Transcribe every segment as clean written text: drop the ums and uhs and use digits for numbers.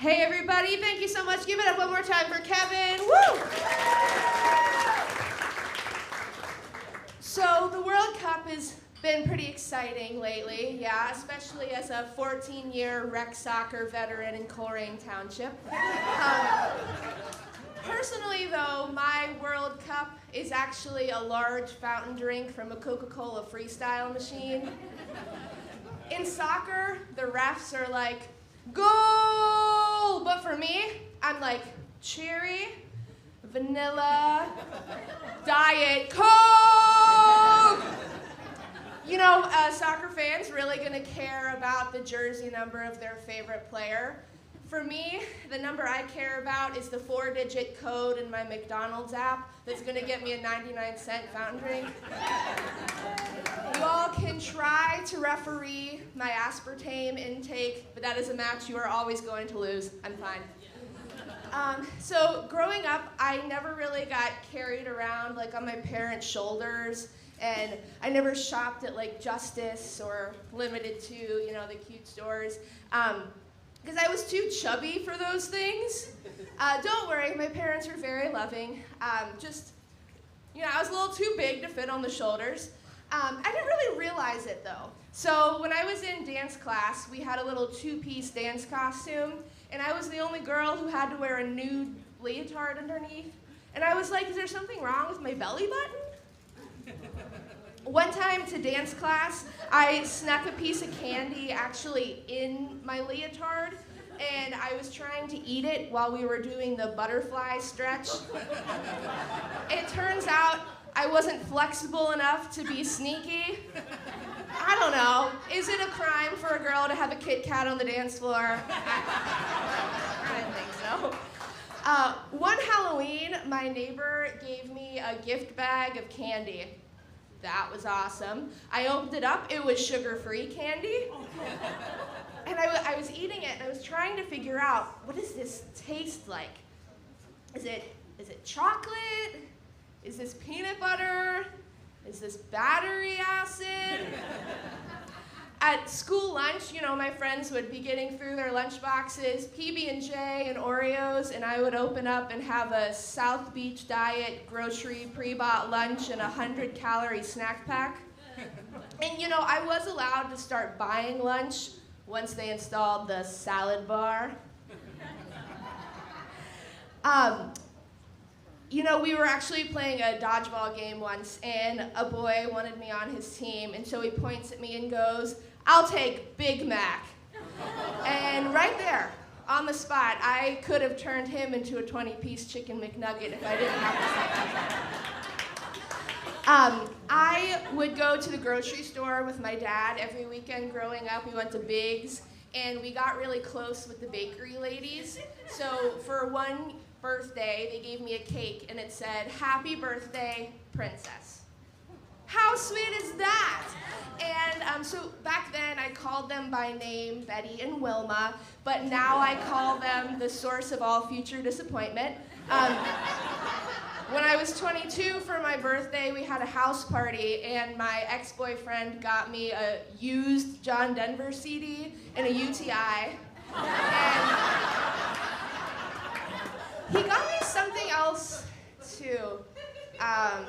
Hey everybody, thank you so much. Give it up one more time for Kevin. Woo! So the World Cup has been pretty exciting lately, yeah, especially as a 14-year rec soccer veteran in Coleraine Township. Personally though, my World Cup is actually a large fountain drink from a Coca-Cola freestyle machine. In soccer, the refs are like, goal! But for me, I'm like, cherry, vanilla, diet Coke! You know, soccer fans really gonna care about the jersey number of their favorite player. For me, the number I care about is the 4-digit code in my McDonald's app that's gonna get me a 99-cent fountain drink. You all can try to referee my aspartame intake, but that is a match you are always going to lose. I'm fine. So growing up, I never really got carried around like on my parents' shoulders, and I never shopped at like Justice or Limited to, you know, the cute stores, because I was too chubby for those things. Don't worry, my parents were very loving. Just, you know, I was a little too big to fit on the shoulders. I didn't really realize it though. So when I was in dance class, we had a little 2-piece dance costume, and I was the only girl who had to wear a nude leotard underneath. And I was like, is there something wrong with my belly button? One time to dance class, I snuck a piece of candy actually in my leotard, and I was trying to eat it while we were doing the butterfly stretch. It turns out I wasn't flexible enough to be sneaky. I don't know. Is it a crime for a girl to have a Kit Kat on the dance floor? I didn't think so. One Halloween, my neighbor gave me a gift bag of candy. That was awesome. I opened it up, it was sugar-free candy. And I was eating it, and I was trying to figure out, what does this taste like? Is it chocolate? Is this peanut butter? Is this battery acid? At school lunch, you know, my friends would be getting through their lunch boxes, PB&J and Oreos, and I would open up and have a South Beach Diet grocery pre-bought lunch and a 100-calorie snack pack. And you know, I was allowed to start buying lunch once they installed the salad bar. You know, we were actually playing a dodgeball game once, and a boy wanted me on his team, and so he points at me and goes, "I'll take Big Mac." And right there, on the spot, I could have turned him into a 20-piece chicken McNugget if I didn't have to. I would go to the grocery store with my dad every weekend growing up. We went to Biggs, and we got really close with the bakery ladies. So for one birthday, they gave me a cake, and it said, "Happy birthday, Princess." How sweet is that? And so back then, I called them by name, Betty and Wilma, but now I call them the source of all future disappointment. When I was 22 for my birthday, we had a house party, and my ex-boyfriend got me a used John Denver CD and a UTI. And he got me something else too. A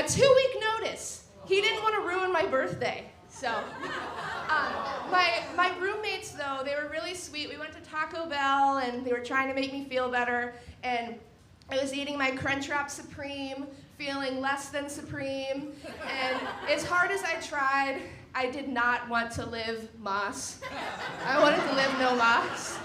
2-week notice. He didn't want to ruin my birthday. So, my roommates though, they were really sweet. We went to Taco Bell and they were trying to make me feel better. And I was eating my Crunchwrap Supreme, feeling less than supreme. And as hard as I tried, I did not want to live Moss. I wanted to live no Moss.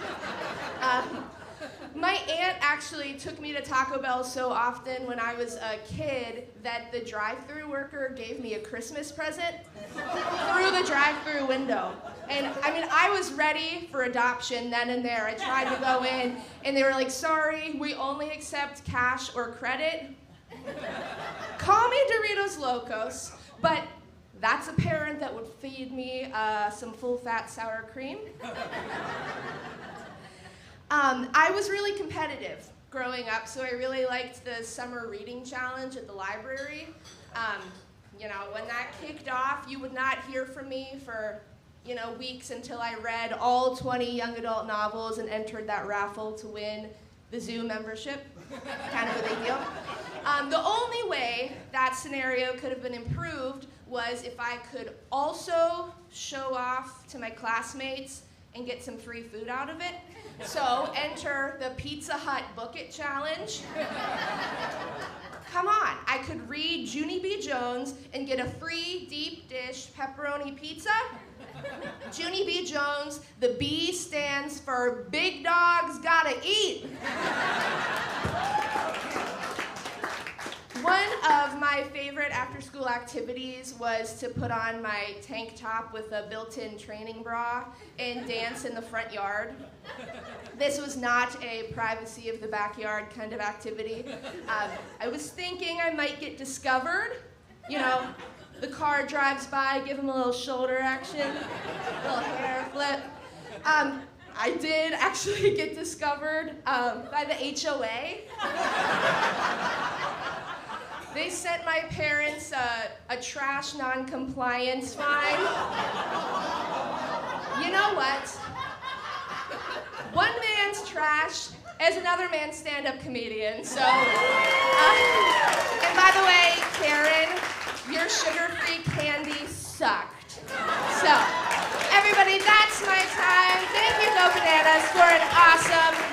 My aunt actually took me to Taco Bell so often when I was a kid that the drive-thru worker gave me a Christmas present through the drive-thru window. And I mean, I was ready for adoption then and there. I tried to go in, and they were like, "Sorry, we only accept cash or credit." Call me Doritos Locos, but that's a parent that would feed me some full-fat sour cream. I was really competitive growing up, so I really liked the summer reading challenge at the library. You know, when that kicked off, you would not hear from me for weeks until I read all 20 young adult novels and entered that raffle to win the zoo membership. Kind of a big deal. The only way that scenario could have been improved was if I could also show off to my classmates and get some free food out of it. So enter the Pizza Hut Book It Challenge. Come on, I could read Junie B. Jones and get a free deep dish pepperoni pizza. Junie B. Jones, the B stands for Big Dogs Gotta Eat. One of my favorite after-school activities was to put on my tank top with a built-in training bra and dance in the front yard. This was not a privacy of the backyard kind of activity. I was thinking I might get discovered. The car drives by, give him a little shoulder action, a little hair flip. I did actually get discovered by the HOA. They sent my parents a trash non-compliance fine. You know what? One man's trash is another man's stand-up comedian. So, and by the way, Karen, your sugar-free candy sucked. So, everybody, that's my time. Thank you, Go Bananas, for an awesome